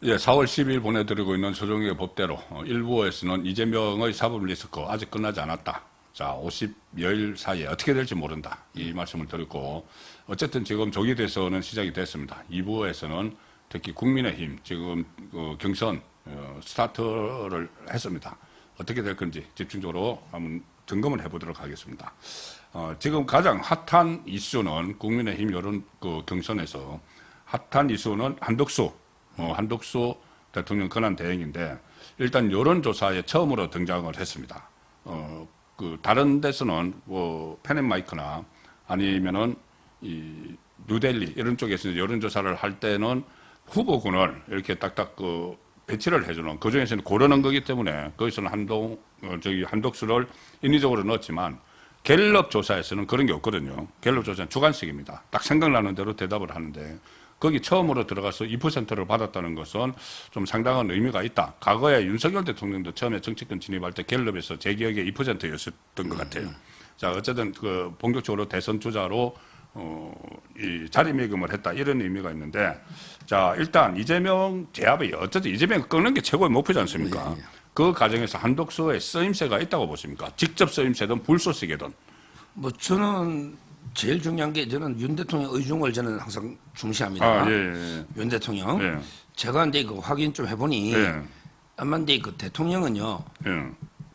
예, 4월 10일 보내드리고 있는 조정의 법대로 일부에서는 이재명의 사법 리스크 아직 끝나지 않았다. 자, 50여일 사이에 어떻게 될지 모른다. 이 말씀을 드렸고, 어쨌든 지금 조기대선은 시작이 됐습니다. 2부에서는 특히 국민의힘 지금 경선 스타트를 했습니다. 어떻게 될 건지 집중적으로 한번 점검을 해보도록 하겠습니다. 지금 가장 핫한 이슈는 국민의힘 여론 경선에서 핫한 이슈는 한덕수 대통령 권한 대행인데, 일단 여론조사에 처음으로 등장을 했습니다. 다른 데서는 펜앤마이크나 아니면은 이 뉴델리 이런 쪽에서 여론조사를 할 때는 후보군을 이렇게 딱딱 배치를 해주는, 그 중에서는 고르는 거기 때문에 거기서는 한덕수를 인위적으로 넣었지만, 갤럽 조사에서는 그런 게 없거든요. 갤럽 조사는 주관식입니다. 딱 생각나는 대로 대답을 하는데, 거기 처음으로 들어가서 2%를 받았다는 것은 좀 상당한 의미가 있다. 과거에 윤석열 대통령도 처음에 정치권 진입할 때 갤럽에서 제 기억에 2%였었던 것 같아요. 자, 어쨌든 본격적으로 대선 주자로 이 자리매김을 했다, 이런 의미가 있는데, 자, 일단 이재명 제압이 어쨌든 이재명 끄는 게 최고의 목표지 않습니까? 그 과정에서 한덕수의 쓰임새가 있다고 보십니까? 직접 쓰임새든 불쏘시개든. 저는 제일 중요한 게, 저는 윤 대통령 의중을 저는 항상 중시합니다. 예. 윤 대통령. 예. 제가 이제 확인 좀 해보니, 예. 아마 이제 대통령은요,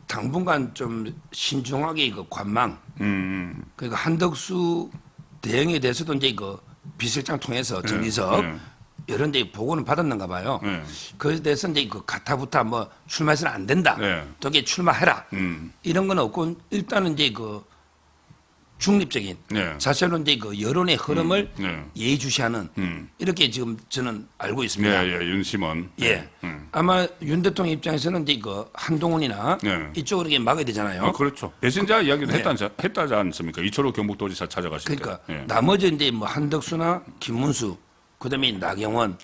당분간 좀 신중하게 관망, 그러니까 한덕수 대행에 대해서도 이제 비서실장 통해서 정리석 이런 데 보고는 받았는가 봐요. 그에 대해서 이제 가타부타 뭐 출마해서는 안 된다. 또 이게 출마해라. 이런 건 없고, 일단은 이제 중립적인 자체로 이제 여론의 흐름을 예의주시하는 이렇게 지금 저는 알고 있습니다. 윤심원. 아마 윤 대통령 입장에서는 이제 한동훈이나 이쪽으로 이렇게 막아야 되잖아요. 그렇죠. 배신자 이야기를 했다지 않습니까? 이철호 경북도지사 찾아가실 그러니까 때. 나머지 이제 뭐 한덕수나 김문수, 그다음에 나경원,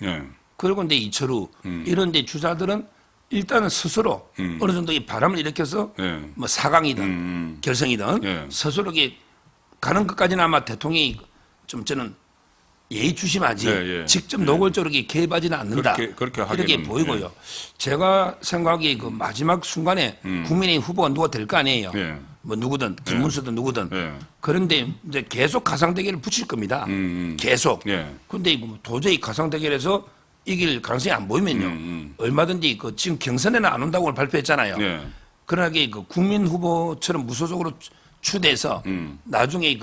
그리고 이제 이철우 이런 데 주자들은 일단은 스스로 어느 정도 이 바람을 일으켜서 뭐 4강이든 결승이든 스스로 이게 가는 것까지는 아마 대통령이 좀 저는 예의주심하지 직접 노골적으로 개입하지는 않는다. 그렇게 이렇게 보이고요. 제가 생각하기에 마지막 순간에 국민의힘 후보가 누가 될 거 아니에요. 뭐 누구든 김문수든 누구든. 그런데 이제 계속 가상대결을 붙일 겁니다. 계속. 근데 도저히 가상대결에서 이길 가능성이 안 보이면요. 얼마든지 지금 경선에는 안 온다고 발표했잖아요. 그러나 국민 후보처럼 무소속으로 추대해서 나중에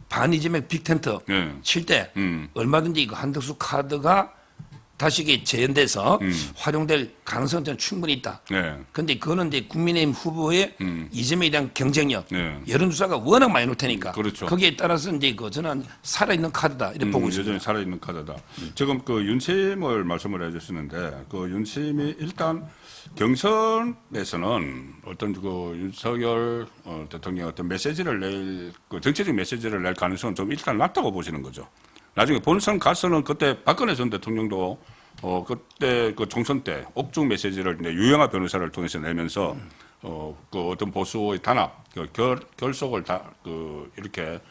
반이재명 빅텐트 칠 때 얼마든지 한덕수 카드가 다시 재현돼서 활용될 가능성은 저는 충분히 있다. 그런데 그거는 이제 국민의힘 후보의 이재명에 대한 경쟁력, 여론조사가 워낙 많이 놓을 테니까. 그렇죠. 거기에 따라서 이제 저는 살아있는 카드다 이렇게 보고 있습니다. 여전히 살아있는 카드다. 지금 윤심을 말씀을 해주시는데, 윤심이 일단 경선에서는 어떤 윤석열 대통령의 어떤 메시지를 정치적 메시지를 낼 가능성은 좀 일단 낮다고 보시는 거죠. 나중에 본선 가서는 그때 박근혜 전 대통령도 그때 총선 때 옥중 메시지를 이제 유영하 변호사를 통해서 내면서 어떤 보수의 단합, 결속을 이렇게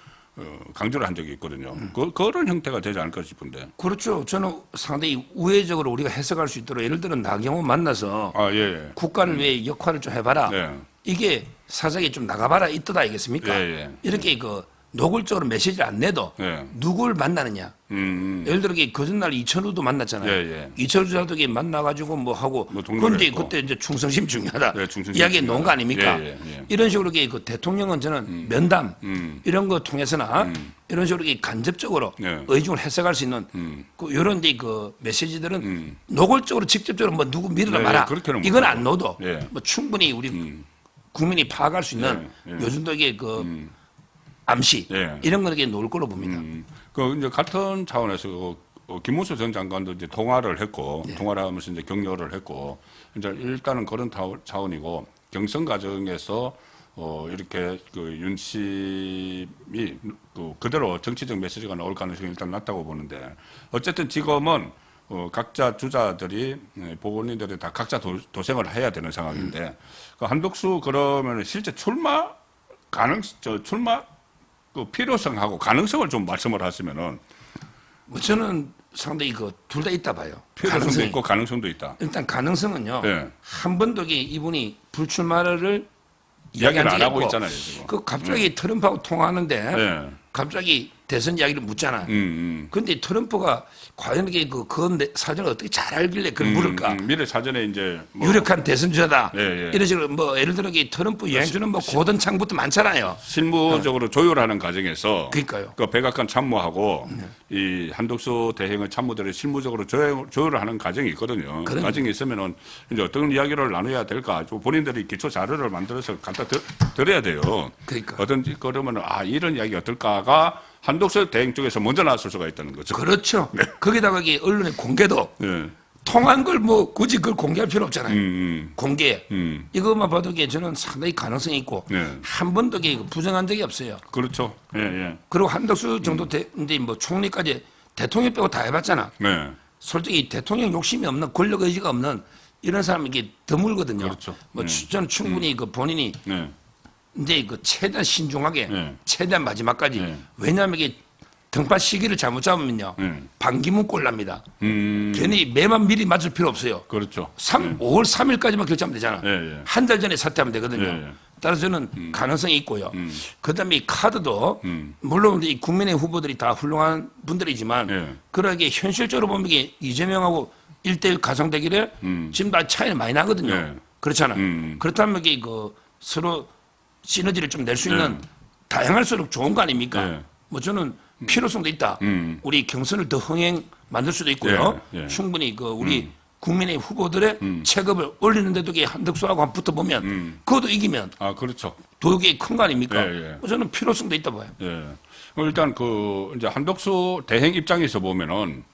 강조를 한 적이 있거든요. 그런 형태가 되지 않을까 싶은데. 그렇죠. 저는 상당히 우회적으로 우리가 해석할 수 있도록, 예를 들어 나경원 만나서 국가를 위해 역할을 좀 해봐라. 이게 사석에 좀 나가봐라 이 뜻 아니겠습니까? 이렇게 노골적으로 메시지를 안 내도 누굴 만나느냐. 예를 들어 거짓날 이철우도 만났잖아요. 이철우 자도 만나가지고 뭐 하고. 그런데 그때 이제 충성심 중요하다. 이야기 놓은 거 아닙니까? 이런 식으로 대통령은 저는 면담 이런 거 통해서나 이런 식으로 간접적으로 의중을 해석할 수 있는 이런 메시지들은 노골적으로 직접적으로 뭐 누구 밀어라 마라. 이건 안 넣어도 뭐 충분히 우리 국민이 파악할 수 있는 요즘도 이게 암시 이런 거는 놓을 걸로 봅니다. 이제 같은 차원에서 김문수 전 장관도 이제 통화를 했고 통화를 하면서 이제 격려를 했고, 이제 일단은 그런 차원이고, 경선 과정에서 이렇게 윤심이 그대로 정치적 메시지가 나올 가능성이 일단 낮다고 보는데, 어쨌든 지금은 각자 주자들이 본인들이 다 각자 도생을 해야 되는 상황인데, 한덕수 그러면 실제 출마 필요성하고 가능성을 좀 말씀을 하시면은. 저는 상당히 그 둘 다 있다 봐요. 필요성도 있고 가능성도 있다. 일단 가능성은요. 네. 한 번도 이분이 불출마를 이야기를 안 하고 없고, 있잖아요. 지금. 그 갑자기 트럼프하고 통화하는데 네. 갑자기 대선 이야기를 묻잖아요. 근데 트럼프가 과연 이게 그 사전을 어떻게 잘 알길래 그걸 물을까? 미래 사전에 이제 뭐 유력한 대선 주자다. 예, 예. 이런 식으로 뭐 예를 들어 이 트럼프 여행주는 뭐 고든 창부터 많잖아요. 실무적으로 조율하는 과정에서 그러니까요. 그 백악관 참모하고 이 한덕수 대행의 참모들이 실무적으로 조율을 하는 과정이 있거든요. 그 과정이 있으면은 이제 어떤 이야기를 나눠야 될까? 본인들이 기초 자료를 만들어서 갖다 드려야 돼요. 그러니까. 어떤지 그러면은 이런 이야기 어떨까가 한덕수 대행 쪽에서 먼저 나왔을 수가 있다는 거죠. 그렇죠. 거기다가 이 언론의 공개도 네. 통한 걸 뭐 굳이 그걸 공개할 필요 없잖아요. 공개. 음. 이것만 봐도 저는 상당히 가능성이 있고 네. 한 번도 부정한 적이 없어요. 그렇죠. 예, 예. 그리고 한덕수 정도 이제 뭐 총리까지 대통령 빼고 다 해봤잖아. 네. 솔직히 대통령 욕심이 없는 권력 의지가 없는 이런 사람이 이게 드물거든요. 그렇죠. 뭐 저는 충분히 그 본인이 네. 이제 그 최대한 신중하게 네. 최대한 마지막까지 네. 왜냐하면 이게 등판 시기를 잘못 잡으면요 반기문 꼴납니다. 괜히 매만 미리 맞을 필요 없어요. 그렇죠. 5월 3일까지만 결정하면 되잖아. 예. 한 달 전에 사퇴하면 되거든요. 예. 따라서 저는 가능성이 있고요. 그다음에 이 카드도 물론 이 국민의 후보들이 다 훌륭한 분들이지만 예. 그러게 현실적으로 보면 이게 이재명하고 1대1 가상 대결에 지금 다 차이는 많이 나거든요. 예. 그렇잖아요. 그렇다면 이게 그 서로 시너지를 좀 낼 수 있는 다양할수록 좋은 거 아닙니까? 예. 뭐 저는 필요성도 있다. 우리 경선을 더 흥행 만들 수도 있고요. 예. 예. 충분히 그 우리 국민의 후보들의 체급을 올리는데도 이게 한덕수하고 한 붙어보면 그것도 이기면 그렇죠. 도둑이 큰 거 아닙니까? 예. 뭐 저는 필요성도 있다 봐요. 예. 일단 이제 한덕수 대행 입장에서 보면은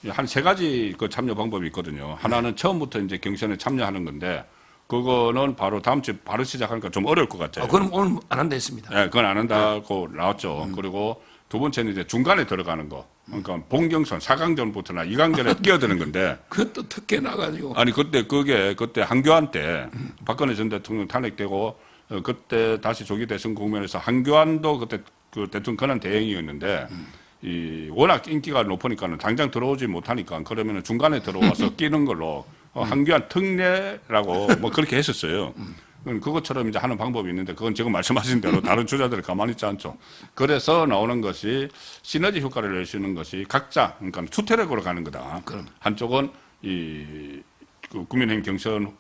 한 세 가지 그 참여 방법이 있거든요. 하나는 처음부터 이제 경선에 참여하는 건데 그거는 바로 다음 주에 바로 시작하니까 좀 어려울 것 같아요. 그럼 오늘 안 한다 했습니다. 예, 그건 안 한다고 나왔죠. 그리고 두 번째는 이제 중간에 들어가는 거. 그러니까 본경선 4강전부터나 2강전에 끼어드는 건데. 그것도 특혜 나가지고. 아니, 그때 한교안 때 박근혜 전 대통령 탄핵되고 그때 다시 조기 대선 국면에서 한교안도 그때 그 대통령 권한 대행이었는데 워낙 인기가 높으니까는 당장 들어오지 못하니까 그러면은 중간에 들어와서 끼는 걸로 한교안 특례라고 뭐 그렇게 했었어요. 그것처럼 이제 하는 방법이 있는데 그건 지금 말씀하신 대로 다른 주자들이 가만히 있지 않죠. 그래서 나오는 것이 시너지 효과를 낼 수 있는 것이 각자 그러니까 투트랙으로 가는 거다. 한쪽은 그 국민의힘 경선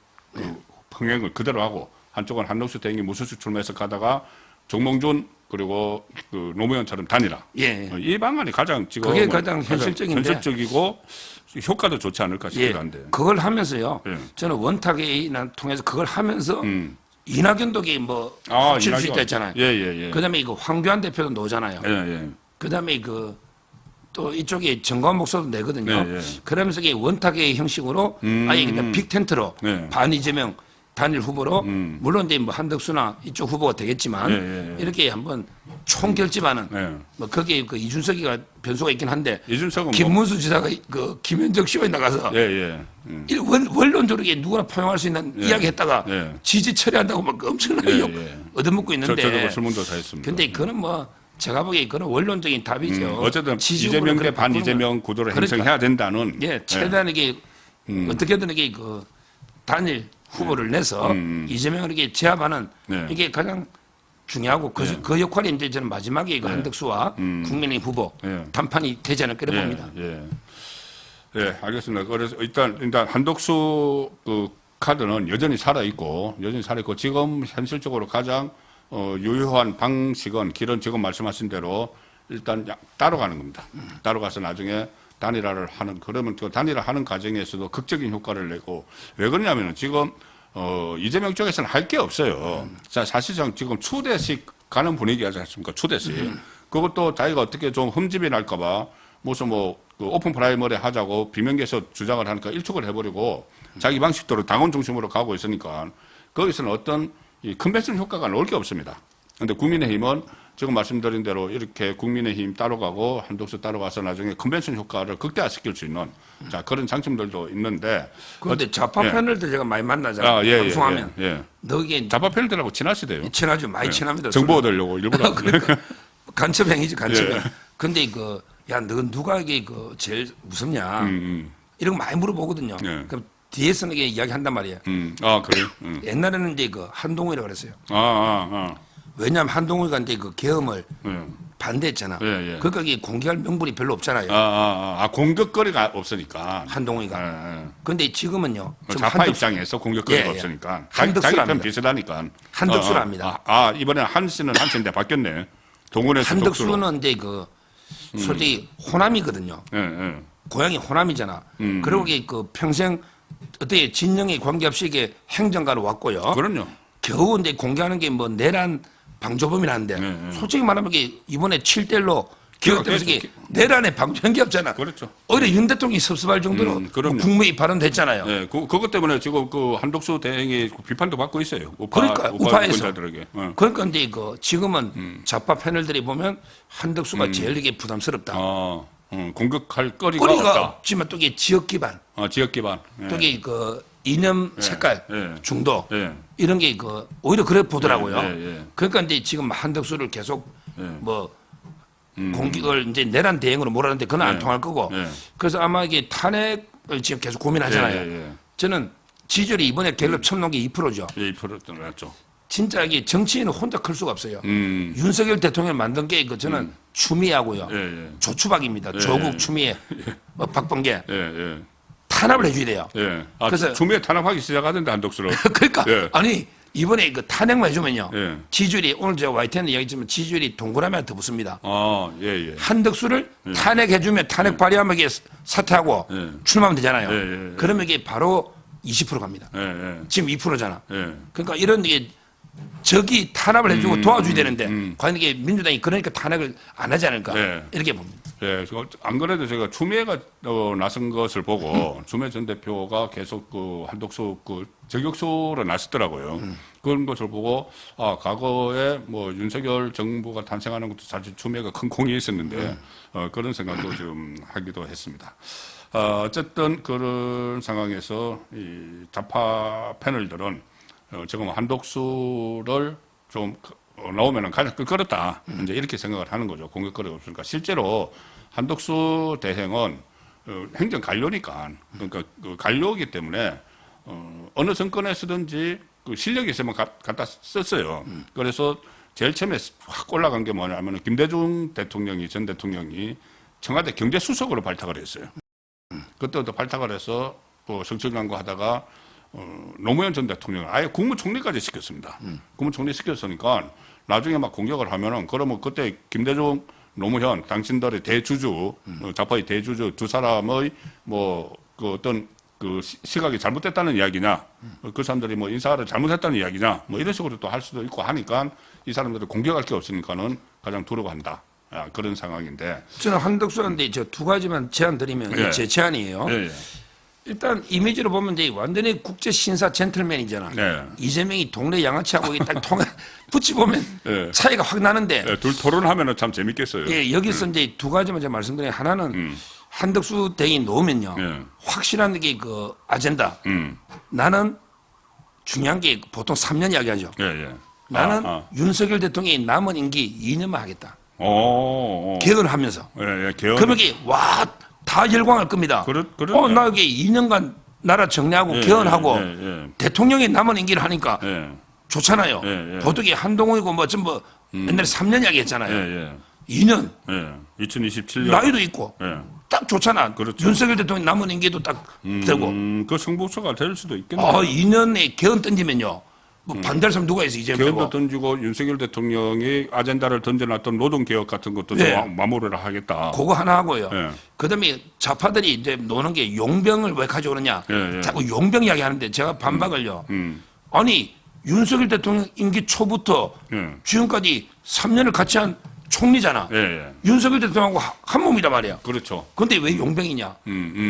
흥행을 그대로 하고 한쪽은 한덕수 대행이 무소속 출마해서 가다가 정몽준 그리고 그 노무현처럼 단일화. 예. 이 방안이 가장 지금 그게 가장 현실적인데. 현실적이고 효과도 좋지 않을까 싶기도 한데. 그걸 하면서요. 예. 저는 원탁회의나 통해서 그걸 하면서 이낙연도 뭐 합칠 수 있다 했잖아요. 예. 그다음에 이거 황교안 대표도 놓잖아요. 예. 그다음에 또 이쪽에 정관 목소리도 내거든요. 예. 그러면서 이게 원탁회의 형식으로 아예 그냥 빅 텐트로 반 이재명 단일 후보로 물론 이제 뭐 한덕수나 이쪽 후보가 되겠지만 이렇게 한번 총결집하는 뭐 거기에 그 이준석이가 변수가 있긴 한데 이준석은 김문수 지사가 그 김현정 쇼에 나가서 원론적으로 이게 누구나 포용할 수 있는 이야기했다가 지지 처리한다고 막 엄청나게 얻어먹고 있는데 저도 설문조사 했습니다. 근데 그거는 뭐 제가 보기에 그건 원론적인 답이죠. 어쨌든 이재명 대 반 이재명 구도를 형성해야 된다는. 최대한 이게 어떻게든 이게 그 단일 후보를 내서 이재명을 이렇게 제압하는 이게 가장 중요하고 그 역할이 이제 저는 마지막에 한덕수와 국민의 후보 단판이 되지 않을까 봅니다. 예, 알겠습니다. 그래서 일단 한덕수 그 카드는 여전히 살아있고 지금 현실적으로 가장 유효한 방식은 길은 지금 말씀하신 대로 일단 따로 가는 겁니다. 따로 가서 나중에 단일화를 하는 그러면 그 단일화 하는 과정에서도 극적인 효과를 내고 왜 그러냐면은 지금 이재명 쪽에서는 할 게 없어요. 자, 사실상 지금 추대식 가는 분위기 하지 않습니까? 추대식. 그것도 자기가 어떻게 좀 흠집이 날까봐 무슨 그 오픈 프라이머리 하자고 비명계에서 주장을 하니까 일축을 해버리고 자기 방식대로 당원 중심으로 가고 있으니까 거기서는 어떤 이 컨벤션 효과가 나올 게 없습니다. 그런데 국민의힘은 지금 말씀드린 대로 이렇게 국민의힘 따로 가고 한덕수 따로 가서 나중에 컨벤션 효과를 극대화시킬 수 있는 그런 장점들도 있는데. 그런데 좌파 패널들 제가 많이 만나잖아요. 방송하면. 너게 좌파 패널들하고 친하시대요. 친하죠. 많이 친합니다. 정보 얻으려고 일부러. 간첩행위지 간첩행. 근데 야, 너 누가 이게 그 제일 무섭냐? 이런 거 많이 물어보거든요. 네. 그럼 뒤에서는 이게 이야기한단 말이에요. 아, 그래요? 옛날에는 이제 그 한동훈이라고 그랬어요. 아. 왜냐하면 한동훈이가 이제 그 계엄을 예. 반대했잖아. 예. 그러니까 이게 공개할 명분이 별로 없잖아요. 공격거리가 없으니까. 한동훈이가. 그런데 지금은요. 지금 좌파 입장에서 공격거리가 없으니까. 자기 편 비슷하니까. 한덕수를 합니다. 이번에 한 씨는 한 씨인데 바뀌었네. 동원에서 한덕수는 이제 그 솔직히 호남이거든요. 예. 고향이 호남이잖아. 그리고 이게 그 평생 어떻게 진영에 관계없이 이게 행정가로 왔고요. 그럼요. 겨우 이제 공개하는 게 뭐 내란 방조범이라는데 솔직히 말하면 이게 이번에 7대1로 기억되면서 이게 내란에 방조한 게 없잖아. 그렇죠. 오히려 윤 대통령이 섭섭할 정도로 뭐 국무회의 발언됐잖아요. 네, 그것 때문에 지금 그 한덕수 대행이 비판도 받고 있어요. 그러니까 우파에서. 유권자들에게. 그러니까 이제 그 지금은 좌파 패널들이 보면 한덕수가 제일 이게 부담스럽다. 공격할 거리가 거리가 없다. 없지만 또 이게 지역 기반, 지역 기반. 또 이게 그 이념 색깔, 예. 중도 예. 이런 게 그 오히려 그래 보더라고요. 예. 그러니까 이제 지금 한덕수를 계속 뭐 공격을 이제 내란 대행으로 몰았는데 그건 안 통할 거고. 그래서 아마 이게 탄핵을 지금 계속 고민하잖아요. 저는 지지율이 이번에 갤럽 처음 나온 게 2%죠. 2% 나왔죠. 진짜 이게 정치인은 혼자 클 수가 없어요. 윤석열 대통령 만든 게 그 저는 추미애하고요. 조추박입니다. 조국 추미애, 뭐 박범계 탄압을 해줘야 돼요. 그래서 추미애 탄압하기 시작하던데 한덕수를. 그러니까 아니 이번에 그 탄핵만 해주면요. 지지율이 오늘 제가 YTN에 이야기했지만 지지율이 동그라미한테 붙습니다. 한덕수를 탄핵해주면 탄핵 발의하면 이게 사퇴하고 출마하면 되잖아요. 그러면 이게 바로 20% 갑니다. 지금 2%잖아. 그러니까 이런 게 적이 탄압을 해주고 도와줘야 되는데 과연 이게 민주당이 그러니까 탄핵을 안 하지 않을까 이렇게 봅니다. 안 그래도 제가 추미애가 나선 것을 보고 추미애 전 대표가 계속 그 한덕수 그 저격수로 나섰더라고요. 그런 것을 보고 과거에 뭐 윤석열 정부가 탄생하는 것도 사실 추미애가 큰 공이 있었는데 그런 생각도 좀 하기도 했습니다. 어쨌든 그런 상황에서 이 좌파 패널들은 지금 한덕수를 좀 나오면은 가장 끌었다. 이제 이렇게 생각을 하는 거죠. 공격거리가 없으니까. 실제로 한덕수 대행은 행정 관료니까. 그러니까 그 관료이기 때문에 어느 정권에서든지 그 실력이 있으면 갖다 썼어요. 그래서 제일 처음에 확 올라간 게 뭐냐면 김대중 대통령이 전 대통령이 청와대 경제수석으로 발탁을 했어요. 그때부터 발탁을 해서 그 정치장관 하다가 노무현 전 대통령을 아예 국무총리까지 시켰습니다. 국무총리 시켰으니까 나중에 막 공격을 하면은 그러면 그때 김대중, 노무현 당신들의 대주주, 좌파의 대주주 두 사람의 뭐 그 어떤 그 시각이 잘못됐다는 이야기냐, 그 사람들이 뭐 인사를 잘못했다는 이야기냐, 뭐 이런 식으로 또 할 수도 있고 하니까 이 사람들을 공격할 게 없으니까는 가장 두려워한다. 그런 상황인데. 저는 한덕수한테 저 두 가지만 제안 드리면 제 제안이에요. 일단 이미지로 보면 이제 완전히 국제 신사 젠틀맨이잖아. 이재명이 동네 양아치하고 딱 통해 붙이 보면 차이가 확 나는데. 둘 토론하면은 참 재밌겠어요. 여기서 이제 두 가지만 제가 말씀드리면 하나는 한덕수 대행이 놓으면요. 확실한 게 그 아젠다. 나는 중요한 게 보통 3년 이야기하죠. 나는 윤석열 대통령이 남은 임기 2년만 하겠다. 개헌을 하면서. 그러면 이게 다 열광할 겁니다. 나 여기 2년간 나라 정리하고 개헌하고 대통령이 남은 임기를 하니까 좋잖아요. 보통이 한동훈이고 뭐 전부 옛날에 3년 이야기했잖아요. 2년. 2027년. 나이도 있고. 딱 좋잖아. 그렇죠. 윤석열 대통령 남은 임기도 딱 되고. 그 승부처가 될 수도 있겠네요. 2년에 개헌 던지면요. 뭐 반대할 사람 누가 있어 이제 개헌도 던지고 윤석열 대통령이 아젠다를 던져놨던 노동개혁 같은 것도 좀 마무리를 하겠다. 그거 하나 하고요. 그다음에 좌파들이 이제 노는 게 용병을 왜 가져오느냐. 자꾸 용병 이야기 하는데 제가 반박을요. 아니 윤석열 대통령 임기 초부터 지금까지 3년을 같이 한 총리잖아. 윤석열 대통령하고 한 몸이란 말이야. 그렇죠. 그런데 왜 용병이냐?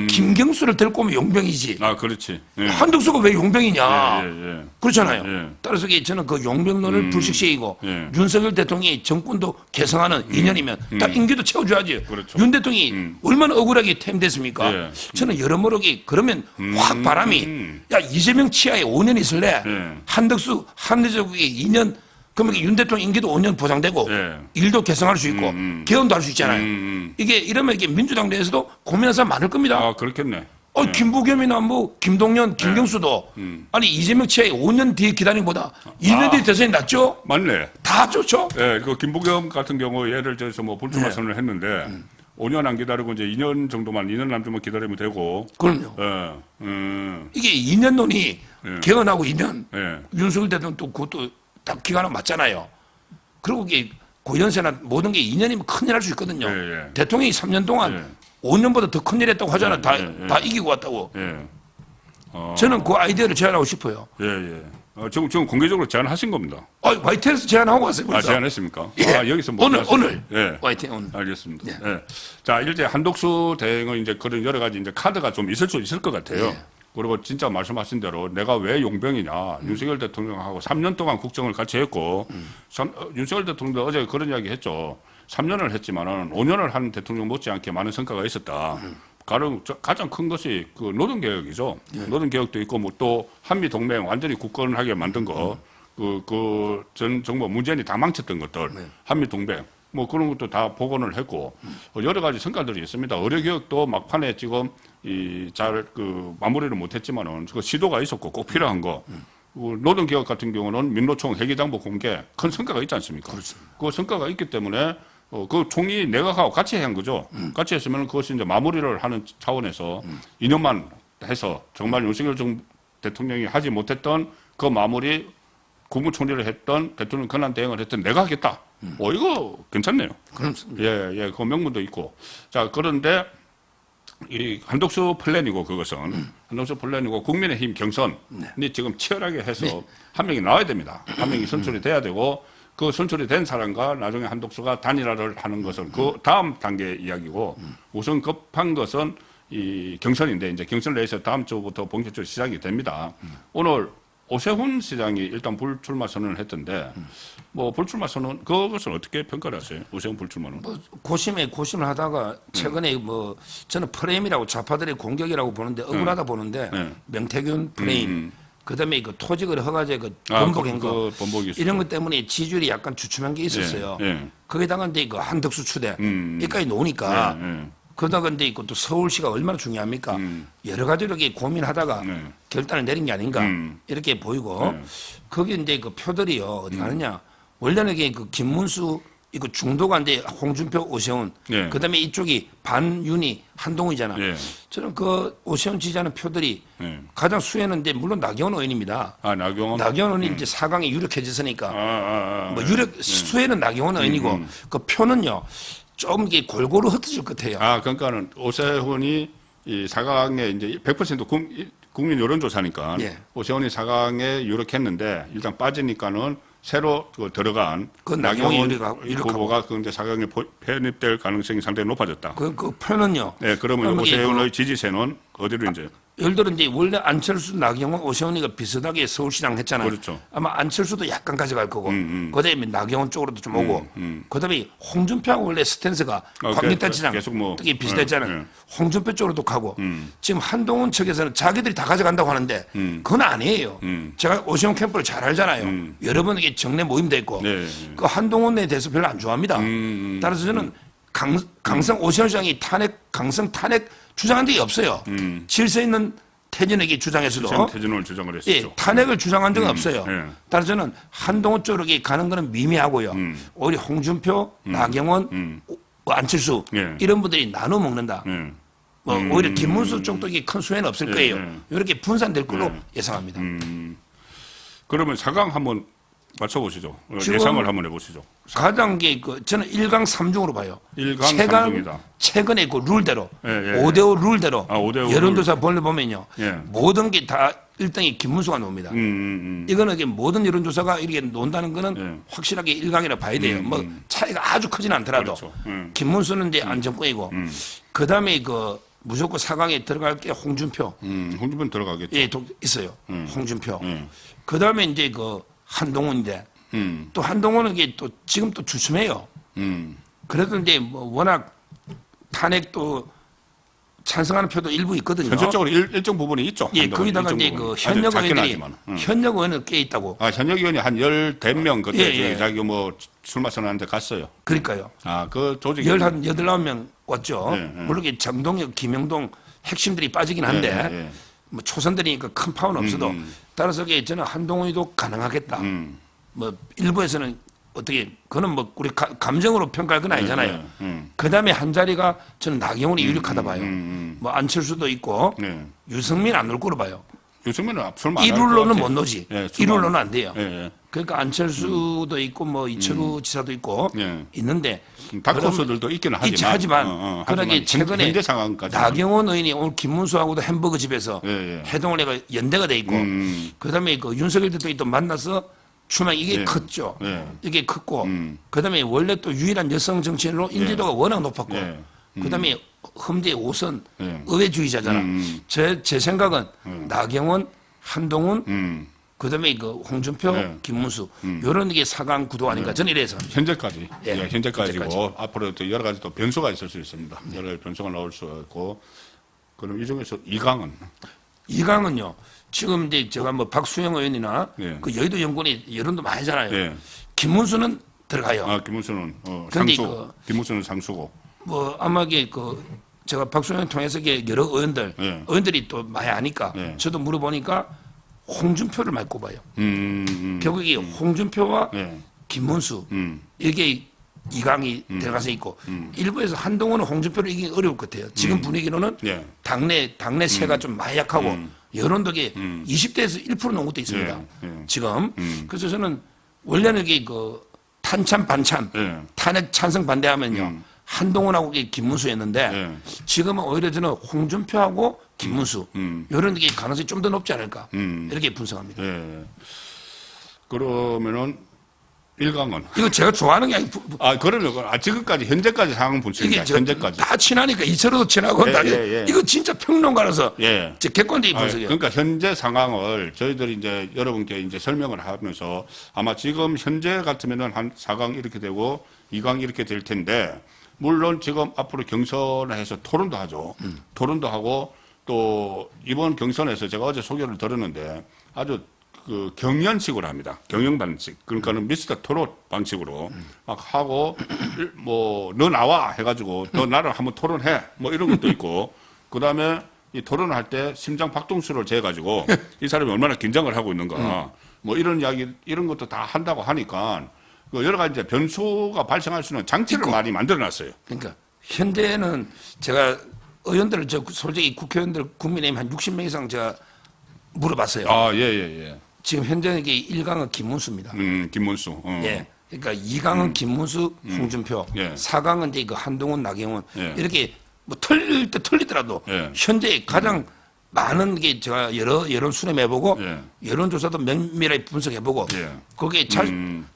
김경수를 데리고 오면 용병이지. 그렇지. 한덕수가 왜 용병이냐? 그렇잖아요. 따라서 저는 그 용병론을 불식시이고 윤석열 대통령이 정권도 개성하는 2년이면 딱 임기도 채워줘야지. 그렇죠. 윤 대통령이 얼마나 억울하게 퇴임됐습니까? 저는 여러모로 그러면 확 바람이 야 이재명 치하에 5년 있을래? 한덕수 합리적이 2년 그러면 윤 대통령 임기도 5년 보장되고 일도 개성할 수 있고 개헌도 할 수 있잖아요. 이게 이러면 이게 민주당 내에서도 고민하는 사람 많을 겁니다. 아, 그렇겠네. 김부겸이나 뭐 김동연, 김경수도 아니 이재명 취하에 5년 뒤에 기다리는 것보다 2년 뒤에 대선이 낫죠? 맞네. 다 좋죠? 예, 그 김부겸 같은 경우 예를 들어서 뭐 불출마 선언을 했는데 5년 안 기다리고 이제 2년 정도만 2년 남짓만 기다리면 되고. 그럼요. 이게 2년론이 개헌하고 2년 윤석열 대통령 또 그것도 딱 기간은 맞잖아요. 그리고 이게 고연세나 모든 게 2년이면 큰일 날 수 있거든요. 대통령이 3년 동안 5년보다 더 큰일 했다고 하잖아. 다 이기고 왔다고. 저는 그 아이디어를 제안하고 싶어요. 지금 공개적으로 제안하신 겁니다. YTN에서 제안하고 왔어요. 벌써. 제안했습니까? 예. 여기서 뭐 오늘. 예. YTN 오늘. 알겠습니다. 자, 이제 한독수 대행의 이제 그런 여러 가지 이제 카드가 좀 있을 수 있을 것 같아요. 그리고 진짜 말씀하신 대로 내가 왜 용병이냐. 윤석열 대통령하고 3년 동안 국정을 같이 했고, 윤석열 대통령도 어제 그런 이야기 했죠. 3년을 했지만은 5년을 한 대통령 못지않게 많은 성과가 있었다. 가장 큰 것이 그 노동개혁이죠. 노동개혁도 있고, 뭐 또 한미동맹 완전히 굳건하게 만든 거, 전 정부 문재인이 다 망쳤던 것들, 한미동맹, 뭐 그런 것도 다 복원을 했고, 여러 가지 성과들이 있습니다. 의료개혁도 막판에 지금 마무리를 못했지만은 그 시도가 있었고 꼭 필요한 거. 노동개혁 같은 경우는 민노총 회계장부 공개 큰 성과가 있지 않습니까? 그렇죠. 그 성과가 있기 때문에 그 총리 내각하고 같이 한 거죠. 같이 했으면 그것이 이제 마무리를 하는 차원에서 2년만 해서 정말 윤석열 대통령이 하지 못했던 그 마무리 국무총리를 했던 대통령 권한 대행을 했던 내가 하겠다. 이거 괜찮네요. 그렇습니다. 그 명분도 있고. 자, 그런데 이 한독수 플랜이고 그것은 한독수 플랜이고 국민의힘 경선이 지금 치열하게 해서 한 명이 나와야 됩니다. 한 명이 선출이 돼야 되고 그 선출이 된 사람과 나중에 한독수가 단일화를 하는 것은 그 다음 단계 이야기고 우선 급한 것은 이 경선인데 이제 경선을 해서 다음 주부터 본격적으로 시작이 됩니다. 오늘 오세훈 시장이 일단 불출마 선언을 했던데 뭐 불출마 선언 그것을 어떻게 평가를 하세요? 오세훈 불출마는? 뭐 고심을 하다가 최근에 뭐 저는 프레임이라고 좌파들의 공격이라고 보는데 억울하다 보는데 명태균 프레임 그다음에 그 토직을 허가제 번복한 거 이런 것 때문에 지지율이 약간 주춤한 게 있었어요. 거기다가 이제 그 한덕수 추대 여기까지 놓으니까 그러다가 이제 또 서울시가 얼마나 중요합니까? 여러 가지로 이렇게 고민하다가 결단을 내린 게 아닌가 이렇게 보이고 거기 이제 그 표들이요 어디 가느냐? 원래는 이게 그 김문수 이거 중도가 이제 홍준표, 오세훈, 그다음에 이쪽이 반윤이 한동훈이잖아. 저는 그 오세훈 지지하는 표들이 가장 수혜는 이제 물론 나경원 의원입니다. 나경원 의원이 이제 4강에 유력해졌으니까 뭐 수혜는 나경원 의원이고 그 표는요 좀 이게 골고루 흩어질 것 같아요. 그러니까는 오세훈이 이 4강에 이제 100% 국민 여론조사니까 오세훈이 4강에 유력했는데 일단 빠지니까는 새로 들어간 나경원 후보가 그 이제 4강에 편입될 가능성이 상당히 높아졌다. 그 표는요. 그러면 오세훈의 지지세는 어디로 이제? 예를 들어 이제 원래 안철수, 나경원, 오세훈이가 비슷하게 서울시장 했잖아요. 그렇죠. 아마 안철수도 약간 가져갈 거고, 그다음에 나경원 쪽으로도 좀 오고, 그다음에 홍준표하고 원래 스탠스가 광역단체장 특히 비슷했잖아요. 홍준표 쪽으로도 가고, 지금 한동훈 측에서는 자기들이 다 가져간다고 하는데 그건 아니에요. 제가 오세훈 캠프를 잘 알잖아요. 여러 번 이게 정례 모임도 있고, 그 한동훈에 대해서 별로 안 좋아합니다. 따라서 저는 강성 오세훈 시장이 강성 탄핵 주장한 적이 없어요. 질서 있는 태진에게 주장해서도 태진을 주장을 했었죠. 탄핵을 주장한 적은 없어요. 따라서 저는 한동훈 쪽으로 가는 거는 미미하고요. 오히려 홍준표, 나경원, 안철수 이런 분들이 나눠 먹는다. 뭐 오히려 김문수 쪽도 큰 수혜는 없을 거예요. 이렇게 분산될 걸로 예상합니다. 그러면 4강 한번 맞춰보시죠. 예상을 한번 해보시죠. 가장 저는 1강 3중으로 봐요. 1강 3중이다. 최근에 그 룰대로 5대5 룰대로 5대5 여론조사 보면요. 모든 게 다 1등이 김문수가 나옵니다. 이거는 모든 여론조사가 이렇게 논다는 거는 확실하게 1강이라 봐야 돼요. 뭐 차이가 아주 크진 않더라도 그렇죠. 김문수는 이제 안정권이고 그다음에 무조건 4강에 들어갈 게 홍준표. 홍준표는 들어가겠죠. 있어요. 홍준표. 그다음에 이제 한동훈인데 또 한동훈은 이게 또 지금 또 주춤해요. 그래도 이제 뭐 워낙 탄핵도 찬성하는 표도 일부 있거든요. 현실적으로 일정 부분이 있죠. 예, 거기다가 이제 그 현역 의원들이 현역 의원은 꽤 있다고. 아, 현역 의원이 한 10명 그때 예, 예. 자기 뭐 술 마시는데 갔어요. 그러니까요. 아, 그 조직이 19명 왔죠. 예, 예. 물론 이게 장동혁, 김영동 핵심들이 빠지긴 한데 예, 예. 뭐 초선들이니까 큰 파워는 없어도 따라서 저는 한동훈이도 가능하겠다. 뭐 일부에서는 어떻게 그거는 뭐 우리 감정으로 평가할 건 아니잖아요. 그다음에 한 자리가 저는 나경원이 유력하다 봐요. 뭐 안철수도 있고 유승민 안 올 거로 봐요. 유승민은 설마 1룰로는 못 놓지. 예, 1룰로는 안 돼요. 예, 예. 그러니까 안철수도 있고 뭐 이철우 지사도 있고 예. 있는데 다크호스들도 있기는 있지 하지만 그러나 최근에 현재 상황까지 나경원 의원이 오늘 김문수하고도 햄버거 집에서 예, 예. 해동을 해가 연대가 돼 있고 그다음에 그 윤석열 대통령이 또 만나서 추명 이게 예. 컸죠. 예. 이게 컸고 그다음에 원래 또 유일한 여성 정치인으로 인지도가 워낙 높았고 예. 그다음에 험지 5선 예. 의회주의자잖아. 제 생각은 나경원, 한동훈 그다음에 그 홍준표, 네. 김문수 이런 게 4강 구도 아닌가 저는 이래서 현재까지 예, 예, 현재까지고 현재까지. 앞으로 또 여러 가지 또 변수가 있을 수 있습니다. 여러 가지 변수가 나올 수 있고 그럼 이 중에서 이강은 이강은요. 지금 이제 제가 뭐 박수영 의원이나 예. 그 여의도 연구원이 여론도 많이 하잖아요. 예. 김문수는 들어가요. 아 김문수는 근데 상수 김문수는 상수고 뭐 아마 이게 그 제가 박수영 통해서 이게 여러 의원들 예. 의원들이 또 많이 아니까 예. 저도 물어보니까 홍준표를 많이 꼽아요. 결국 이 홍준표와 예. 김문수 이게 이강이 들어가서 있고 일부에서 한동훈은 홍준표를 이기기 어려울 것 같아요. 지금 분위기로는 예. 당내 세가 좀 많이 약하고 여론도 이게 20대에서 1% 넘은 것도 있습니다. 예. 예. 지금 그래서 저는 원래는 이게 그 탄참 반참 예. 탄핵 찬성 반대하면요 한동훈하고 이게 김문수였는데 예. 지금은 오히려 저는 홍준표하고 김문수 이런 게 가능성이 좀 더 높지 않을까 이렇게 분석합니다. 예. 그러면은 일강은 이거 제가 좋아하는 게 아니고 그러면 지금까지 현재까지 상황 분석입니다. 이게 현재까지 다 친하니까 이철호도 친하고 예, 다 예, 예. 이거 진짜 평론가라서 예. 제 객관적인 분석이에요. 그러니까 현재 상황을 저희들이 이제 여러분께 이제 설명을 하면서 아마 지금 현재 같으면은 한 4강 이렇게 되고 2강 이렇게 될 텐데 물론 지금 앞으로 경선을 해서 토론도 하죠. 토론도 하고 또 이번 경선에서 제가 어제 소개를 들었는데 아주 그 경연식으로 합니다. 경연 방식. 그러니까는 미스터 토론 방식으로 막 하고 뭐 너 나와 해가지고 너 나를 한번 토론해 뭐 이런 것도 있고 그 다음에 이 토론을 할 때 심장 박동수를 재가지고 이 사람이 얼마나 긴장을 하고 있는가 뭐 이런 이야기 이런 것도 다 한다고 하니까 그 여러 가지 이제 변수가 발생할 수 있는 장치를 많이 만들어놨어요. 그러니까 현재는 제가 의원들을 솔직히 국회의원들 국민의힘 한 60명 이상 제가 물어봤어요. 아, 예. 지금 현재는 이게 1강은 김문수입니다. 김문수. 예. 그러니까 2강은 김문수, 홍준표, 예. 4강은 이제 그 한동훈, 나경원 예. 이렇게 뭐 틀릴 때 틀리더라도 예. 현재 가장 많은 게 제가 여러 여론 수렴해보고 예. 여론조사도 면밀하게 분석해보고 예. 거기에 잘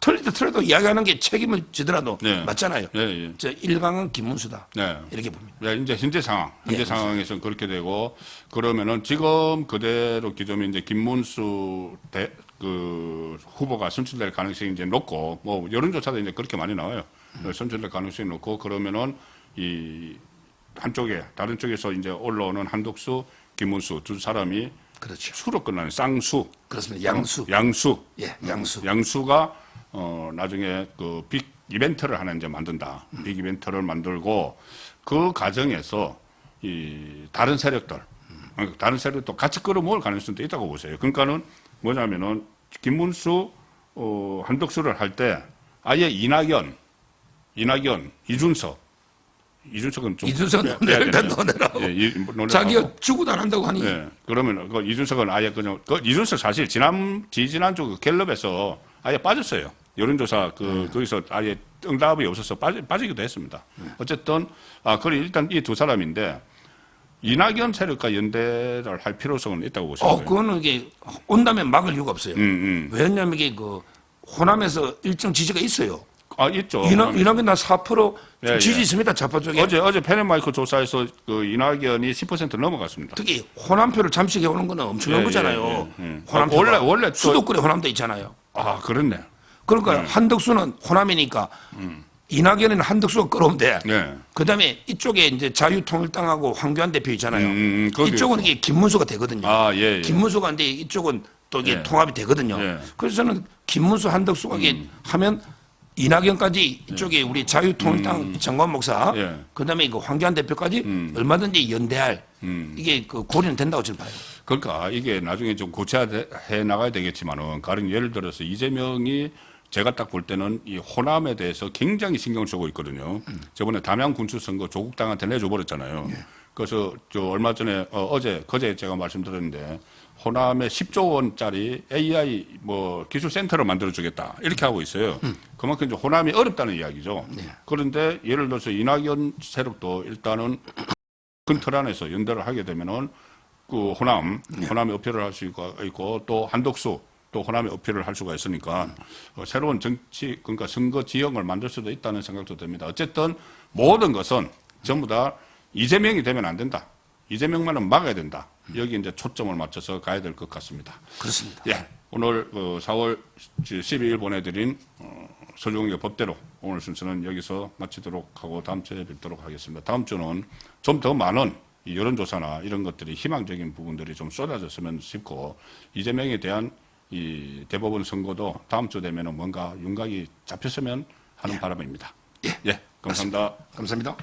틀릴 때 틀려도 이야기하는 게 책임을 지더라도 예. 맞잖아요. 예. 저 1강은 김문수다. 네. 이렇게 봅니다. 야, 이제 현재 상황, 현재 예, 상황에서는 그렇게 되고 그러면은 지금 그대로 기존에 이제 김문수 그 후보가 선출될 가능성이 이제 높고 뭐 여론조사도 이제 그렇게 많이 나와요. 선출될 가능성이 높고 그러면은 이 한쪽에 다른 쪽에서 이제 올라오는 한덕수, 김문수 두 사람이 그렇죠. 수로 끝나는 쌍수. 그렇습니다. 양수. 양수. 예, 양수. 양수가 나중에 그 빅 이벤트를 하나 이제 만든다. 빅 이벤트를 만들고 그 과정에서 이 다른 세력도 같이 끌어모을 가능성도 있다고 보세요. 그러니까는 뭐냐면은 김문수, 한덕수를 할 때 아예 이낙연, 이준석은 좀 이준석은 논외라고. 자기가 죽어도 안 한다고 하니. 예. 그러면 그 이준석은 아예 그냥 이준석 사실 지난주 그 갤럽에서 아예 빠졌어요. 여론조사 거기서 아예 응답이 없어서 빠지기도 했습니다. 어쨌든 그래 일단 이 두 사람인데 이낙연 세력과 연대를 할 필요성은 있다고 보시면 그거는 이게 온다면 막을 이유가 없어요. 왜냐하면 이게 그 호남에서 일정 지지가 있어요. 있죠. 이낙연 나 4% 예, 지지 예. 있습니다. 좌파 쪽에. 어제 페네마이크 조사에서 그 이낙연이 10% 넘어갔습니다. 특히 호남표를 잠식해 오는 거는 엄청난 예, 거잖아요. 예. 호남표가 원래 또- 수도권에 호남도 있잖아요. 그렇네. 그러니까 한덕수는 호남이니까 이낙연은 한덕수가 끌어오면 돼. 네. 그다음에 이쪽에 이제 자유통일당하고 황교안 대표 있잖아요. 이쪽은 이게 김문수가 되거든요. 예. 김문수가 근데 이쪽은 또 이게 예. 통합이 되거든요. 예. 그래서 저는 김문수 한덕수가 하면 이낙연까지 이쪽에 우리 자유통일당 정관 목사, 예. 그다음에 이거 황교안 대표까지 얼마든지 연대할 이게 그 고려는 된다고 저는 봐요. 그러니까 이게 나중에 좀 고쳐해 나가야 되겠지만은, 가령 예를 들어서 이재명이 제가 딱 볼 때는 이 호남에 대해서 굉장히 신경을 쓰고 있거든요. 저번에 담양 군수 선거 조국 당한테 내줘 버렸잖아요. 그래서 저 얼마 전에 그제 제가 말씀드렸는데, 호남에 10조 원짜리 AI 뭐 기술센터를 만들어 주겠다 이렇게 하고 있어요. 그만큼 이제 호남이 어렵다는 이야기죠. 그런데 예를 들어서 이낙연 세력도 일단은 큰 틀 안에서 연대를 하게 되면은 그 호남에 어필을 할 수 있고, 또 한덕수 또 호남에 어필을 할 수가 있으니까 새로운 정치, 그러니까 선거 지형을 만들 수도 있다는 생각도 듭니다. 어쨌든 모든 것은 전부 다 이재명이 되면 안 된다. 이재명만은 막아야 된다. 여기 이제 초점을 맞춰서 가야 될 것 같습니다. 그렇습니다. 예, 오늘 4월 12일 보내드린 서종의 법대로 오늘 순서는 여기서 마치도록 하고 다음 주에 뵙도록 하겠습니다. 다음 주는 좀 더 많은 이 여론조사나 이런 것들이 희망적인 부분들이 좀 쏟아졌으면 싶고, 이재명에 대한 이 대법원 선거도 다음 주 되면은 뭔가 윤곽이 잡혔으면 하는 바람입니다. 예, 감사합니다. 감사합니다.